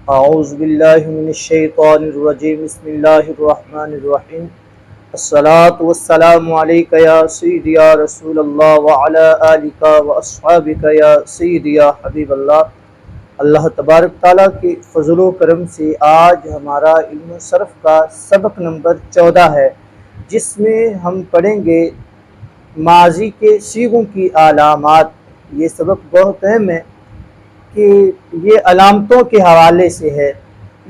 औज़ुबिल्लाहि मिनश्शैतानिर्रजीम बिस्मिल्लाहिर्रहमानिर्रहीम अस्सलातु वस्सलामु अलैका या सय्यिदी या रसूलल्लाह व अला आलिका व अस्हाबिका या सय्यिदी या हबीबल्लाह। अल्लाह तबारक ताला के फजल व करम से आज हमारा इल्म सर्फ का सबक नंबर 14 है, जिसमें हम पढ़ेंगे माजी के सीगों की अलामात। ये सबक बहुत अहम है कि ये अलामतों के हवाले से है।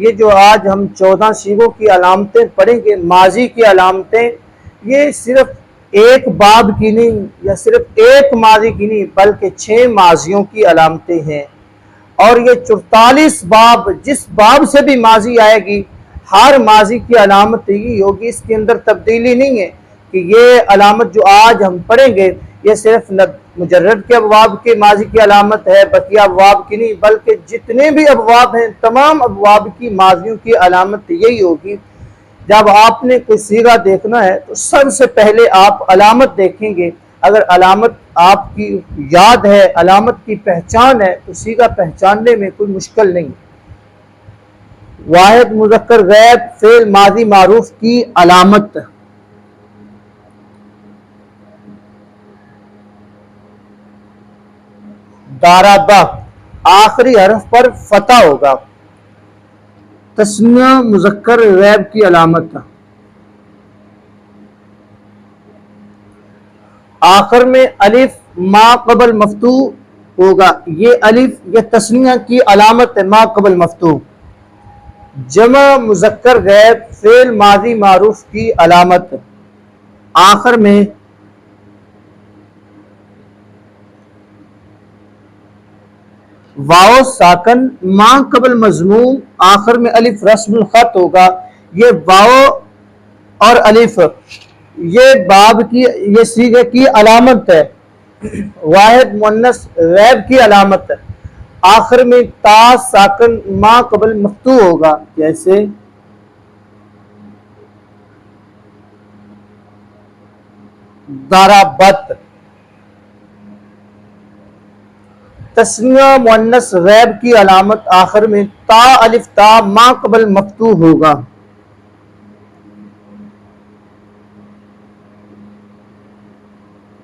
ये जो आज हम 14 सीगों की अलामतें पढ़ेंगे, माजी की अलामतें, ये सिर्फ एक बाब की नहीं या सिर्फ एक माजी की नहीं बल्कि 6 माजियों की अलामतें हैं। और ये 44 बाब, जिस बाब से भी माजी आएगी हर माजी की अलामत यही होगी। इसके अंदर तब्दीली नहीं है कि ये अलामत जो आज हम पढ़ेंगे ये सिर्फ मुजर्रद के अबवाब के माजी की अलामत है, बकिया अबवाब की नहीं, बल्कि जितने भी अबवाब हैं तमाम अबवाब की माजियों की अलामत यही होगी। जब आपने कोई सीगा देखना है तो सबसे पहले आप अलामत देखेंगे। अगर अलामत आपकी याद है, अलामत की पहचान है, तो सीगा पहचानने में कोई मुश्किल नहीं। वाहिद मुज़क्कर गैब फेल माजी मारूफ की अलामत, दाराबा आखिरी हरफ पर फतह होगा। तस्निया मुज़क्कर गैब की अलामत, आखिर में अलिफ मा कबल मफ्तू होगा। ये अलिफ ये तस्निया की अलामत है, मा कबल मफ्तू। जमा मुज़क्कर गैब फेल माजी मारूफ की अलामत, आखिर में वाओ साकन मा कबल मजमूम, आखिर में अलिफ रस्मुल खत होगा। ये वाओ और अलिफ ये बाब की, ये सीगे की अलामत है। वाहिद मुन्नस गैब की अलामत है, आखिर में ता साकन मा कबल मफ्तू होगा। जैसे दाराबत। तस्निया मुन्नस गैब की अलामत, आखिर में ता अलिफ ता मा कबल मफ्तू होगा।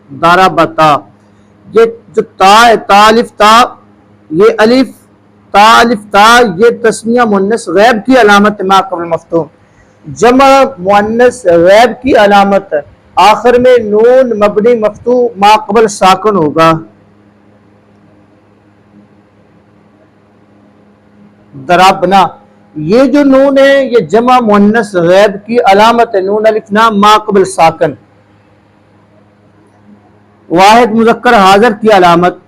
दाराबता, ये जो ता है, ता अलिफ ता, ये अलिफ ता अलिफ ता, ये तस्निया मुन्नस गैब की अलामत है, मा कबल मफ्तू। जमा मुन्नस गैब की अलामत है, आखिर में नून मबनी मफ्तू मा कबल साकन होगा। दराबना, ये जो नून है ये जमा मुन्नस गैब की अलामत है, नून अलिफ ना मा कबल साकन। वाहिद मुज़क्कर हाज़िर की अलामत,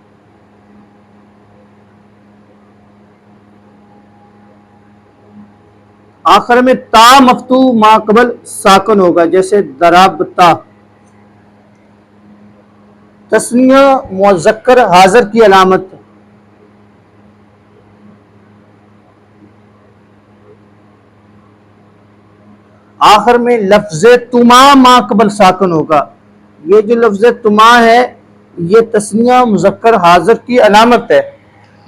आखिर में ता मफ्तू मा कबल साकन होगा। जैसे दराबता। तस्निया मुज़क्कर हाज़िर की अलामत, आखिर में लफ्ज तुमा मा कबल साकन होगा। ये जो लफ्ज तुमा है ये तस्निया मुज़क्कर हाज़िर की अलामत है,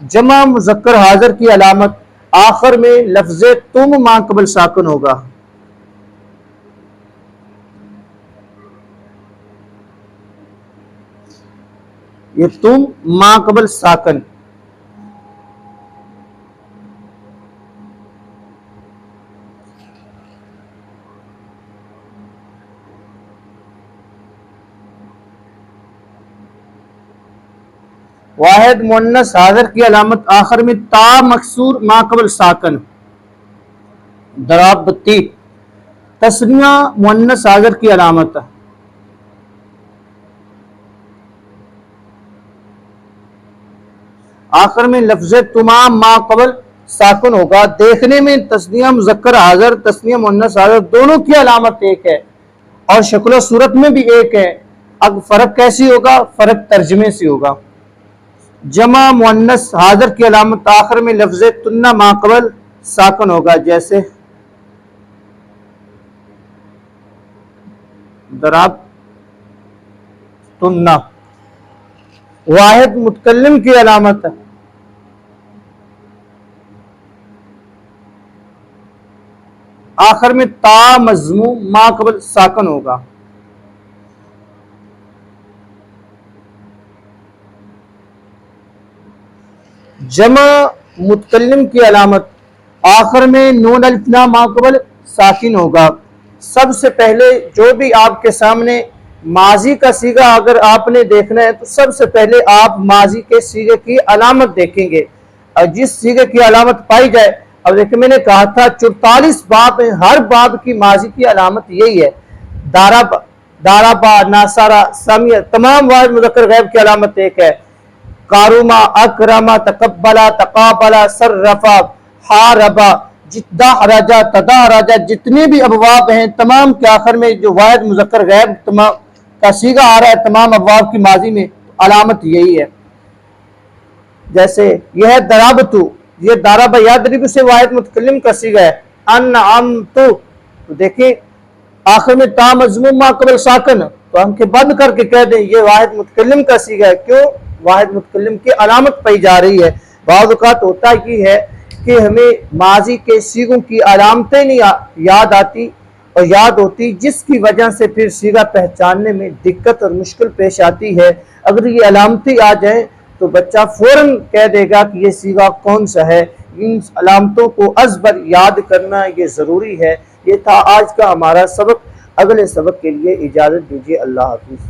जमा मुज़क्कर हाज़िर की अलामत, आखिर में लफ्ज तुम मा कबल साकन होगा। ये तुम मा कबल साकन। वाहिद मुन्नस हाज़िर की अलामत, आखिर में ता मकसूर मा कबल साकन। दराबती। तस्निया मुन्नस हाज़िर की अलामत, आखिर में लफ्ज तुमाम मा कबल साकुन होगा। देखने में तस्निया मुज़क्कर हाज़िर तस्निया मुन्नस हाज़िर दोनों की अलामत एक है और शक्ल सूरत में भी एक है। अब फर्क कैसी होगा? फर्क तर्जमे से होगा। जमा मुन्नस हाज़िर की अलामत, आखिर में लफ्ज तुन्ना मा कबल साकुन होगा। जैसे दराब तुन्ना। वाहिद मुतकल्लिम की अलामत है, आखिर में ता मजमूम माकबल साकन होगा। जमा मुतकल्लिम की अलामत आखिर में नून अलिफ लाम माकबल साकिन होगा। सबसे पहले जो भी आपके सामने माजी का सीगा अगर आपने देखना है तो सबसे पहले आप माजी के सीगे की अलामत देखेंगे और जिस सीगे की अलामत पाई जाए, अब देखिए मैंने कहा था 44 बाब है, हर बाब की माजी की अलामत यही है। दाराबा, दाराबा, नासारा, सामिया, तमाम वाहिद मुज़क्कर गैब की अलामत एक है। कारुमा, अकरमा, तकब्बला, तकाबला, सर्रफा, हारबा, जिद्दा राजा, तदा राजा, जितने भी अबवाब हैं तमाम के आखिर में जो वाहिद मुज़क्कर गैब तमाम का सीगा आ रहा है तमाम अबवाब की माजी में अलामत यही है। जैसे यह दराबतु, ये दाराबा यादरिबु से वाहिद मुतकल्लिम का सीगा है। अनअमतु, तो देखिए आखिर में ता मजमूम माकबल साकन, तो हम के बंद करके कह दें ये वाहिद मुतकल्लिम का सीगा है। क्यों? वाहिद मुतकल्लिम की अलामत पाई जा रही है। बाद औक़ात होता ही है कि हमें माजी के सीगों की अलामतें नहीं याद आती और याद होती, जिसकी वजह से फिर सीगा पहचानने में दिक्कत और मुश्किल पेश आती है। अगर ये अलामतें आ जाएं तो बच्चा फौरन कह देगा कि ये सीगा कौन सा है। इन अलामतों को अज़बर याद करना ये ज़रूरी है। ये था आज का हमारा सबक। अगले सबक के लिए इजाज़त दीजिए। अल्लाह हाफ़िज़।